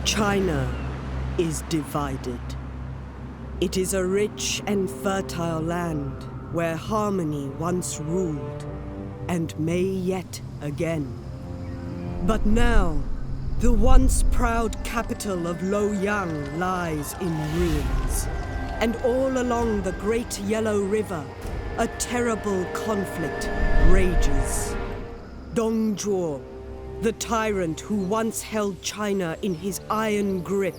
China is divided. It is a rich and fertile land where harmony once ruled, and may yet again. But now, the once proud capital of Luoyang lies in ruins, and all along the Great Yellow River, a terrible conflict rages. Dongzhuo, the tyrant who once held China in his iron grip,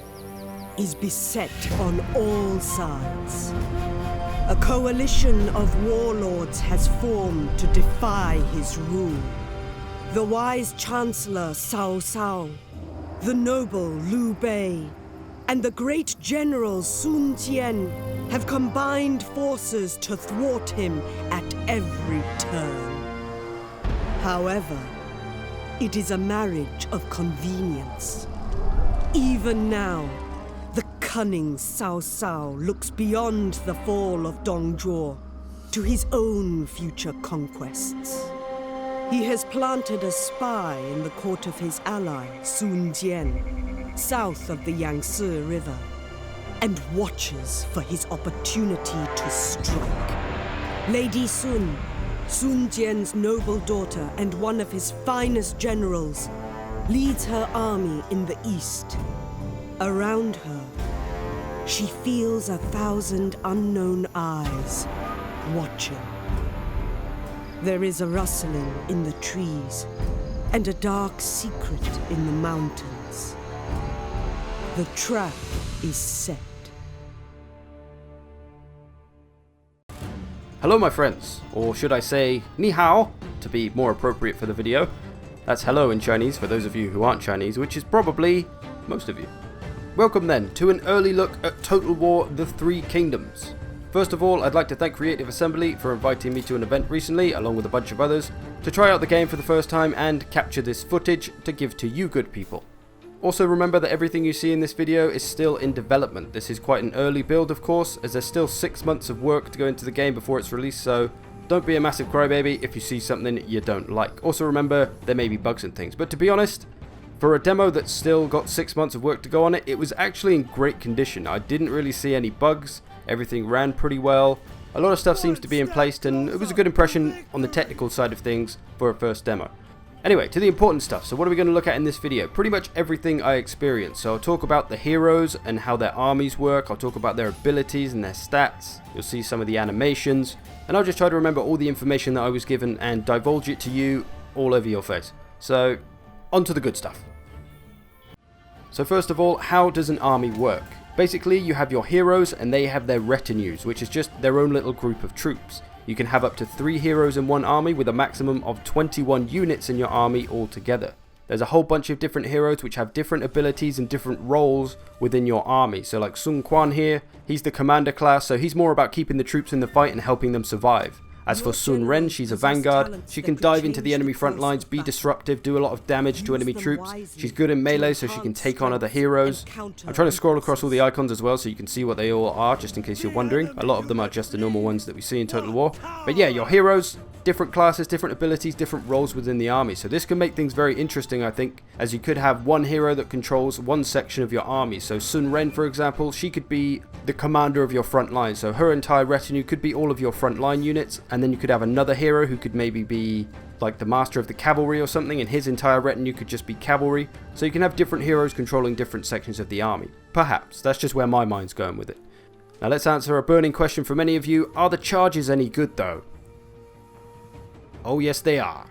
is beset on all sides. A coalition of warlords has formed to defy his rule. The wise Chancellor Cao Cao, the noble Liu Bei, and the great General Sun Jian have combined forces to thwart him at every turn. However, it is a marriage of convenience. Even now, the cunning Cao Cao looks beyond the fall of Dongzhuo to his own future conquests. He has planted a spy in the court of his ally, Sun Jian, south of the Yangtze River, and watches for his opportunity to strike. Lady Sun, Sun Jian's noble daughter and one of his finest generals, leads her army in the east. Around her, she feels 1,000 unknown eyes watching. There is a rustling in the trees and a dark secret in the mountains. The trap is set. Hello my friends, or should I say ni hao, to be more appropriate for the video. That's hello in Chinese for those of you who aren't Chinese, which is probably most of you. Welcome then to an early look at Total War The Three Kingdoms. First of all, I'd like to thank Creative Assembly for inviting me to an event recently, along with a bunch of others, to try out the game for the first time and capture this footage to give to you good people. Also remember that everything you see in this video is still in development. This is quite an early build of course, as there's still 6 months of work to go into the game before it's released, so don't be a massive crybaby if you see something you don't like. Also remember, there may be bugs and things, but to be honest, for a demo that's still got 6 months of work to go on it, it was actually in great condition. I didn't really see any bugs, everything ran pretty well, a lot of stuff seems to be in place, and it was a good impression on the technical side of things for a first demo. Anyway, to the important stuff. So what are we going to look at in this video? Pretty much everything I experienced. So I'll talk about the heroes and how their armies work, I'll talk about their abilities and their stats, you'll see some of the animations, and I'll just try to remember all the information that I was given and divulge it to you all over your face. So, on to the good stuff. So first of all, how does an army work? Basically, you have your heroes and they have their retinues, which is just their own little group of troops. You can have up to 3 heroes in one army with a maximum of 21 units in your army altogether. There's a whole bunch of different heroes which have different abilities and different roles within your army. So like Sun Quan here, he's the commander class, so he's more about keeping the troops in the fight and helping them survive. As for Sun Ren, she's a vanguard. She can dive into the enemy front lines, be disruptive, do a lot of damage to enemy troops. She's good in melee, so she can take on other heroes. I'm trying to scroll across all the icons as well so you can see what they all are, just in case you're wondering. A lot of them are just the normal ones that we see in Total War. But yeah, your heroes, different classes, different abilities, different roles within the army. So this can make things very interesting, I think, as you could have one hero that controls one section of your army. So Sun Ren, for example, she could be the commander of your front line. So her entire retinue could be all of your front line units, and then you could have another hero who could maybe be like the master of the cavalry or something, and his entire retinue could just be cavalry. So you can have different heroes controlling different sections of the army. Perhaps. That's just where my mind's going with it. Now let's answer a burning question for many of you. Are the charges any good though? Oh yes they are.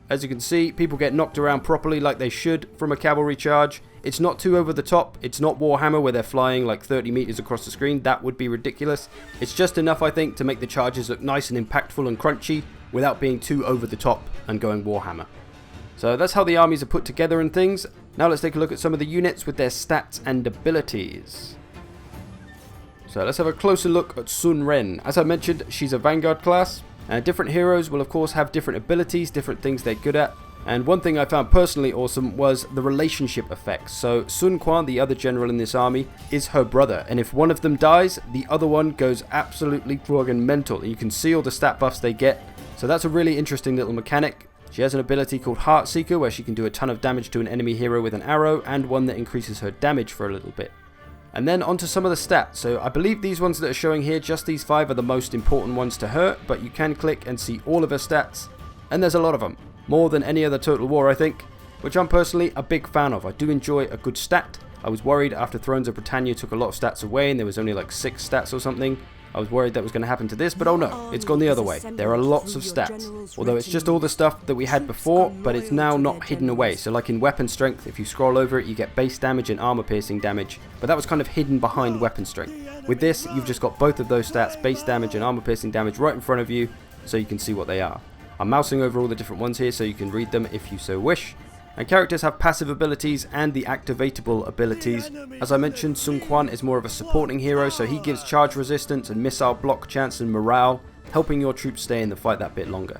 As you can see, people get knocked around properly like they should from a cavalry charge. It's not too over the top. It's not Warhammer where they're flying like 30 meters across the screen. That would be ridiculous. It's just enough, I think, to make the charges look nice and impactful and crunchy without being too over the top and going Warhammer. So that's how the armies are put together and things. Now let's take a look at some of the units with their stats and abilities. So let's have a closer look at Sun Ren. As I mentioned, she's a vanguard class. Different heroes will of course have different abilities, different things they're good at. And one thing I found personally awesome was the relationship effects. So Sun Quan, the other general in this army, is her brother. And if one of them dies, the other one goes absolutely friggin' mental. And you can see all the stat buffs they get. So that's a really interesting little mechanic. She has an ability called Heartseeker where she can do a ton of damage to an enemy hero with an arrow, and one that increases her damage for a little bit. And then onto some of the stats. So I believe these ones that are showing here, just these 5 are the most important ones to her, but you can click and see all of her stats, and there's a lot of them. More than any other Total War, I think, which I'm personally a big fan of. I do enjoy a good stat. I was worried after Thrones of Britannia took a lot of stats away and there was only like 6 stats or something. I was worried that was going to happen to this, but oh no, it's gone the other way. There are lots of stats, although it's just all the stuff that we had before, but it's now not hidden away. So like in weapon strength, if you scroll over it, you get base damage and armor piercing damage, but that was kind of hidden behind weapon strength. With this, you've just got both of those stats, base damage and armor piercing damage, right in front of you, so you can see what they are. I'm mousing over all the different ones here so you can read them if you so wish. And characters have passive abilities and the activatable abilities. As I mentioned, Sun Quan is more of a supporting hero, so he gives charge resistance and missile block chance and morale, helping your troops stay in the fight that bit longer.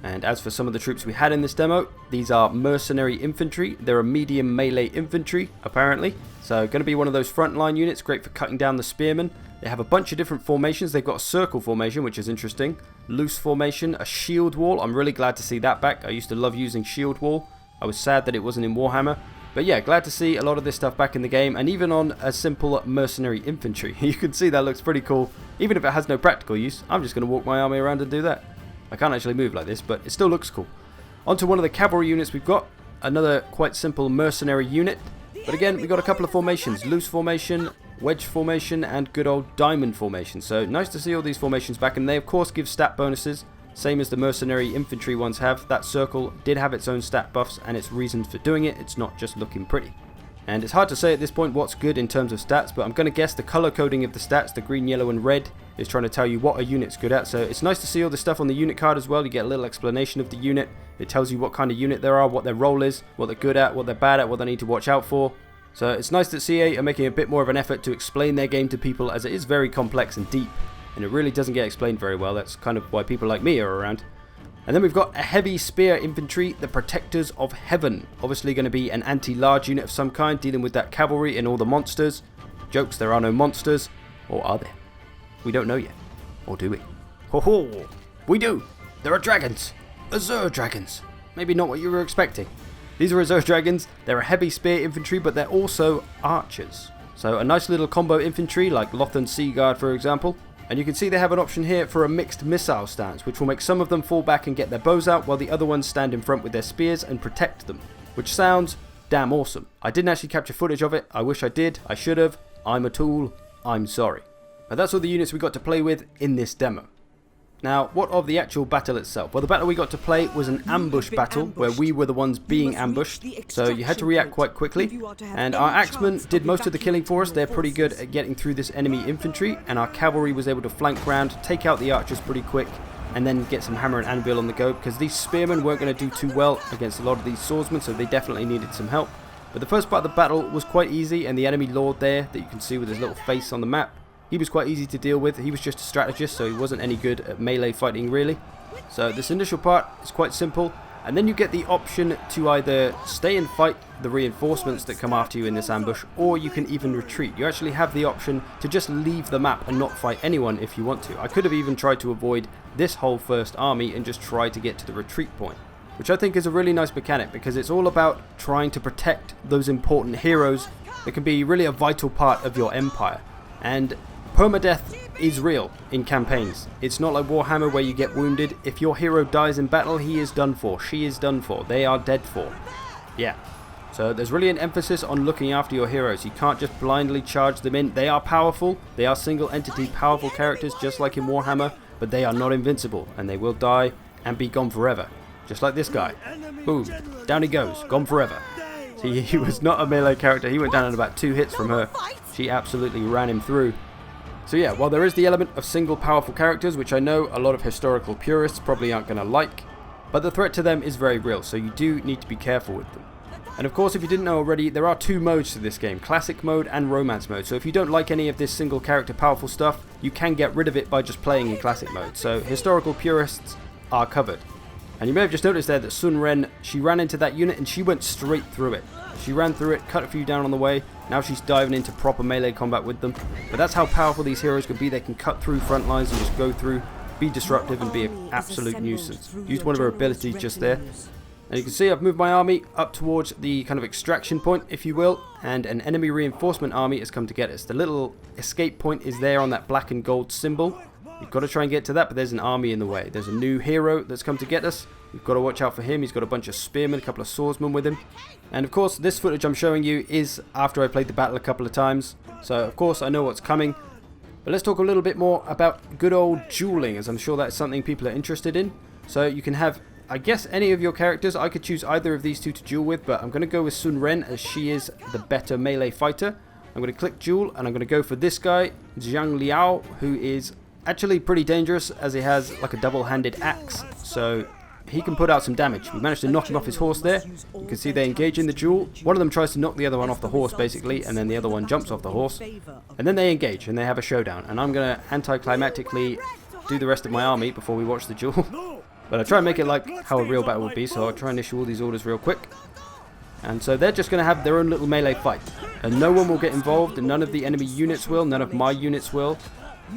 And as for some of the troops we had in this demo, these are Mercenary Infantry. They're a medium melee infantry, apparently. So going to be one of those frontline units, great for cutting down the spearmen. They have a bunch of different formations. They've got a circle formation, which is interesting. Loose formation, a shield wall. I'm really glad to see that back. I used to love using shield wall. I was sad that it wasn't in Warhammer. But yeah, glad to see a lot of this stuff back in the game, and even on a simple Mercenary Infantry. You can see that looks pretty cool. Even if it has no practical use, I'm just going to walk my army around and do that. I can't actually move like this, but it still looks cool. Onto one of the cavalry units we've got. Another quite simple mercenary unit. But again, we've got a couple of formations. Loose formation, wedge formation, and good old diamond formation. So nice to see all these formations back, and they of course give stat bonuses. Same as the Mercenary Infantry ones have. That circle did have its own stat buffs and its reasons for doing it. It's not just looking pretty. And it's hard to say at this point what's good in terms of stats, but I'm going to guess the color coding of the stats, the green, yellow and red, is trying to tell you what a unit's good at. So it's nice to see all the stuff on the unit card as well. You get a little explanation of the unit. It tells you what kind of unit there are, what their role is, what they're good at, what they're bad at, what they need to watch out for. So it's nice that CA are making a bit more of an effort to explain their game to people, as it is very complex and deep, and it really doesn't get explained very well. That's kind of why people like me are around. And then we've got a heavy spear infantry, the Protectors of Heaven. Obviously going to be an anti-large unit of some kind, dealing with that cavalry and all the monsters. Jokes, there are no monsters. Or are there? We don't know yet. Or do we? Ho ho! We do! There are dragons! Azure dragons! Maybe not what you were expecting. These are Azure dragons. They're a heavy spear infantry, but they're also archers. So a nice little combo infantry, like Lothan Sea Guard for example. And you can see they have an option here for a mixed missile stance, which will make some of them fall back and get their bows out, while the other ones stand in front with their spears and protect them. Which sounds damn awesome. I didn't actually capture footage of it. I wish I did. I should have. I'm a tool. I'm sorry. But that's all the units we got to play with in this demo. Now, what of the actual battle itself? Well, the battle we got to play was an ambush battle, where we were the ones being ambushed, so you had to react quite quickly, and our axemen did most of the killing for us. They're pretty good at getting through this enemy infantry, and our cavalry was able to flank round, take out the archers pretty quick, and then get some hammer and anvil on the go, because these spearmen weren't going to do too well against a lot of these swordsmen, so they definitely needed some help. But the first part of the battle was quite easy, and the enemy lord there, that you can see with his little face on the map, he was quite easy to deal with. He was just a strategist, so he wasn't any good at melee fighting really. So this initial part is quite simple, and then you get the option to either stay and fight the reinforcements that come after you in this ambush, or you can even retreat. You actually have the option to just leave the map and not fight anyone if you want to. I could have even tried to avoid this whole first army and just try to get to the retreat point, which I think is a really nice mechanic, because it's all about trying to protect those important heroes that can be really a vital part of your empire. And permadeath is real in campaigns. It's not like Warhammer where you get wounded. If your hero dies in battle, he is done for. She is done for. They are dead for. Yeah. So there's really an emphasis on looking after your heroes. You can't just blindly charge them in. They are powerful. They are single entity powerful characters, just like in Warhammer, but they are not invincible, and they will die and be gone forever. Just like this guy. Boom. Down he goes. Gone forever. See, he was not a melee character. He went down in about 2 hits from her. She absolutely ran him through. So yeah, while there is the element of single powerful characters, which I know a lot of historical purists probably aren't going to like, but the threat to them is very real, so you do need to be careful with them. And of course, if you didn't know already, there are 2 modes to this game, classic mode and romance mode. So if you don't like any of this single character powerful stuff, you can get rid of it by just playing in classic mode. So historical purists are covered. And you may have just noticed there that Sun Ren, she ran into that unit and she went straight through it. She ran through it, cut a few down on the way. Now she's diving into proper melee combat with them. But that's how powerful these heroes can be. They can cut through front lines and just go through. be disruptive and be an absolute nuisance. Used one of her abilities just there. And you can see I've moved my army up towards the kind of extraction point, if you will, and an enemy reinforcement army has come to get us. The little escape point is there on that black and gold symbol. We've got to try and get to that, but there's an army in the way. There's a new hero that's come to get us. We've got to watch out for him. He's got a bunch of spearmen, a couple of swordsmen with him. And of course, this footage I'm showing you is after I played the battle a couple of times. So of course I know what's coming. But let's talk a little bit more about good old dueling, as I'm sure that's something people are interested in. So you can have, I guess, any of your characters. I could choose either of these two to duel with, but I'm going to go with Sun Ren as she is the better melee fighter. I'm going to click duel and I'm going to go for this guy, Zhang Liao, who is actually pretty dangerous as he has like a double-handed axe. So he can put out some damage. We managed to knock him off his horse there. You can see they engage in the duel. One of them tries to knock the other one off the horse basically, and then the other one jumps off the horse. And then they engage and they have a showdown. And I'm going to anticlimactically do the rest of my army before we watch the duel. But I try and make it like how a real battle would be, so I'll try and issue all these orders real quick. And so they're just going to have their own little melee fight. And no one will get involved, and none of the enemy units will, none of my units will.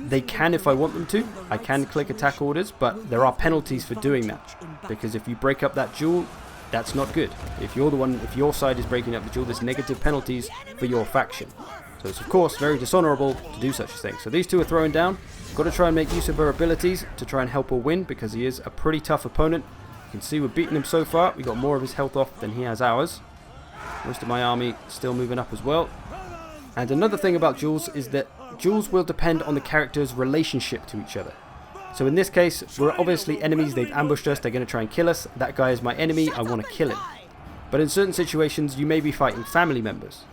They can if I want them to. I can click attack orders, but there are penalties for doing that. Because if you break up that duel, that's not good. If you're the one, if your side is breaking up the duel, there's negative penalties for your faction. So it's of course very dishonorable to do such a thing. So these two are throwing down. Got to try and make use of her abilities to try and help her win, because he is a pretty tough opponent. You can see we're beating him so far. We got more of his health off than he has ours. Most of my army still moving up as well. And another thing about duels is that duels will depend on the character's relationship to each other. So in this case, we're obviously enemies. They've ambushed us. They're going to try and kill us. That guy is my enemy. I want to kill him. But in certain situations, you may be fighting family members.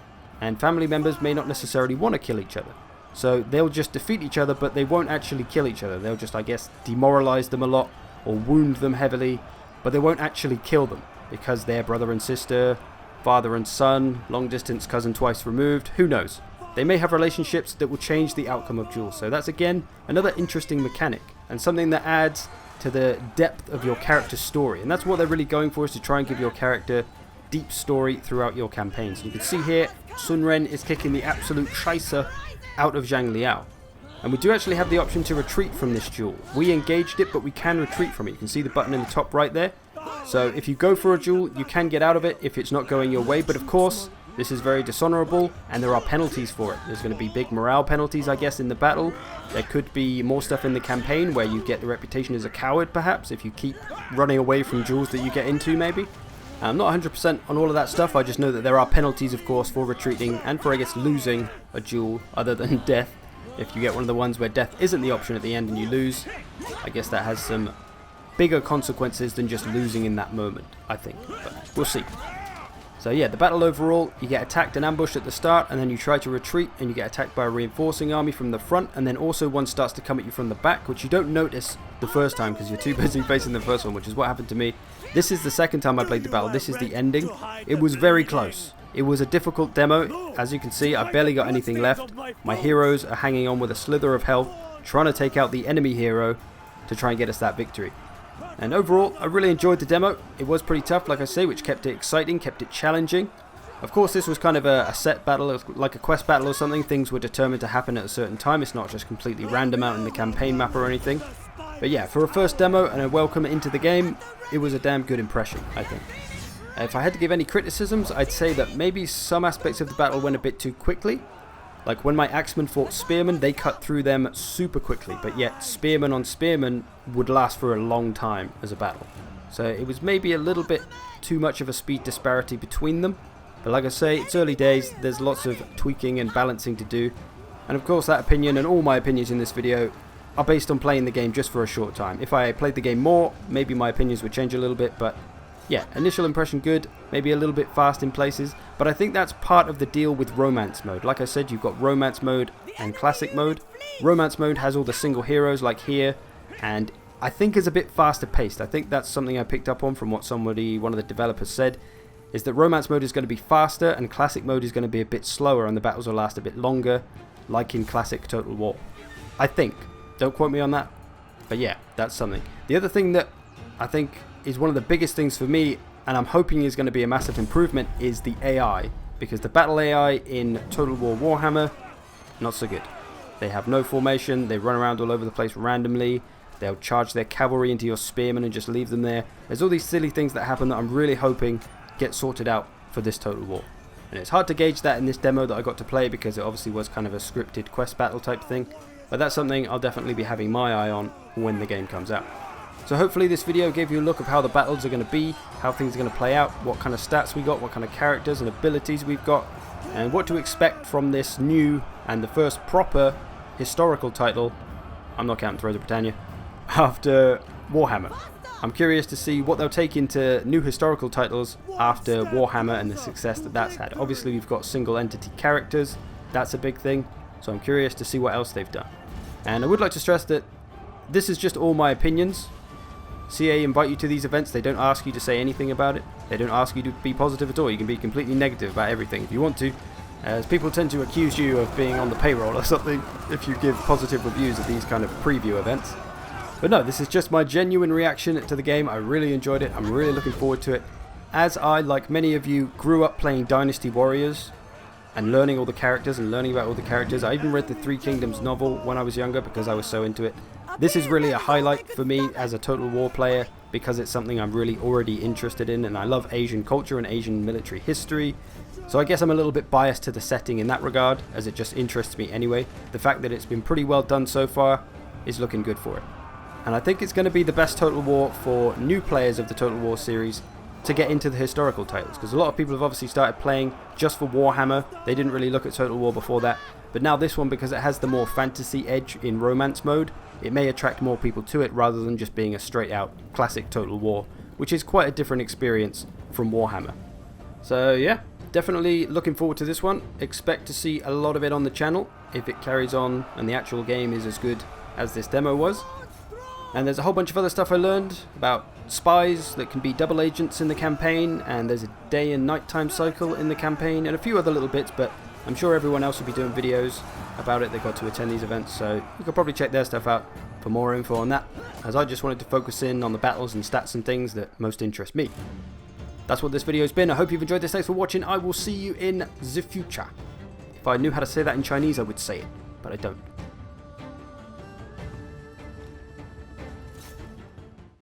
And family members may not necessarily want to kill each other. So they'll just defeat each other, but they won't actually kill each other. They'll just, I guess, demoralize them a lot or wound them heavily. But they won't actually kill them because they're brother and sister, father and son, long distance cousin twice removed. Who knows? They may have relationships that will change the outcome of duels. So that's again another interesting mechanic and something that adds to the depth of your character's story. And that's what they're really going for, is to try and give your character deep story throughout your campaigns. You can see here Sun Ren is kicking the absolute scheiße out of Zhang Liao. And we do actually have the option to retreat from this duel. We engaged it, but we can retreat from it. You can see the button in the top right there. So if you go for a duel, you can get out of it if it's not going your way. But of course, this is very dishonorable, and there are penalties for it. There's going to be big morale penalties, I guess, in the battle. There could be more stuff in the campaign where you get the reputation as a coward, perhaps, if you keep running away from duels that you get into, maybe. I'm not 100% on all of that stuff. I just know that there are penalties, of course, for retreating and for, I guess, losing a duel other than death. If you get one of the ones where death isn't the option at the end and you lose, I guess that has some bigger consequences than just losing in that moment, I think. But we'll see. So yeah, the battle overall, you get attacked and ambushed at the start, and then you try to retreat and you get attacked by a reinforcing army from the front, and then also one starts to come at you from the back, which you don't notice the first time because you're too busy facing the first one, which is what happened to me. This is the second time I played the battle. This is the ending. It was very close. It was a difficult demo. As you can see, I barely got anything left. My heroes are hanging on with a slither of health, trying to take out the enemy hero to try and get us that victory. And overall, I really enjoyed the demo. It was pretty tough, like I say, which kept it exciting, kept it challenging. Of course, this was kind of a set battle, like a quest battle or something. Things were determined to happen at a certain time. It's not just completely random out in the campaign map or anything. But yeah, for a first demo and a welcome into the game, it was a damn good impression, I think. If I had to give any criticisms, I'd say that maybe some aspects of the battle went a bit too quickly. Like when my axemen fought spearmen, they cut through them super quickly, but yet spearman on spearman would last for a long time as a battle. So it was maybe a little bit too much of a speed disparity between them. But like I say, it's early days, there's lots of tweaking and balancing to do. And of course that opinion and all my opinions in this video are based on playing the game just for a short time. If I played the game more, maybe my opinions would change a little bit, but yeah, initial impression good, maybe a little bit fast in places, but I think that's part of the deal with romance mode. Like I said, you've got romance mode and classic mode. Romance mode has all the single heroes like here, and I think is a bit faster paced. I think that's something I picked up on from what one of the developers said, is that romance mode is going to be faster and classic mode is going to be a bit slower and the battles will last a bit longer, like in classic Total War. I think. Don't quote me on that, but yeah, that's something. The other thing that I think is one of the biggest things for me, and I'm hoping is going to be a massive improvement, is the AI. Because the battle AI in Total War Warhammer, not so good. They have no formation, they run around all over the place randomly, They'll charge their cavalry into your spearmen and just leave them there. There's all these silly things that happen that I'm really hoping get sorted out for this Total War. And it's hard to gauge that in this demo that I got to play because it obviously was kind of a scripted quest battle type thing. But that's something I'll definitely be having my eye on when the game comes out. So hopefully this video gave you a look of how the battles are going to be, how things are going to play out, what kind of stats we got, what kind of characters and abilities we've got, and what to expect from this new and the first proper historical title, I'm not counting Thrones of Britannia, after Warhammer. I'm curious to see what they'll take into new historical titles after Warhammer and the success that that's had. Obviously we've got single entity characters, that's a big thing, so I'm curious to see what else they've done. And I would like to stress that this is just all my opinions. CA invite you to these events, they don't ask you to say anything about it, they don't ask you to be positive at all, you can be completely negative about everything if you want to, as people tend to accuse you of being on the payroll or something if you give positive reviews of these kind of preview events. But no, this is just my genuine reaction to the game. I really enjoyed it, I'm really looking forward to it. As I, like many of you, grew up playing Dynasty Warriors and learning all the characters and learning about all the characters, I even read the Three Kingdoms novel when I was younger because I was so into it. This is really a highlight for me as a Total War player because it's something I'm really already interested in, and I love Asian culture and Asian military history. So I guess I'm a little bit biased to the setting in that regard, as it just interests me anyway. The fact that it's been pretty well done so far is looking good for it. And I think it's going to be the best Total War for new players of the Total War series to get into the historical titles, because a lot of people have obviously started playing just for Warhammer. They didn't really look at Total War before that, but now this one, because it has the more fantasy edge in romance mode, it may attract more people to it rather than just being a straight out classic Total War, which is quite a different experience from Warhammer. So yeah, definitely looking forward to this one. Expect to see a lot of it on the channel if it carries on and the actual game is as good as this demo was. And there's a whole bunch of other stuff I learned about spies that can be double agents in the campaign, and there's a day and nighttime cycle in the campaign, and a few other little bits, but I'm sure everyone else will be doing videos about it. They got to attend these events, so you could probably check their stuff out for more info on that, as I just wanted to focus in on the battles and stats and things that most interest me. That's what this video's been. I hope you've enjoyed this. Thanks for watching. I will see you in the future. If I knew how to say that in Chinese, I would say it, but I don't.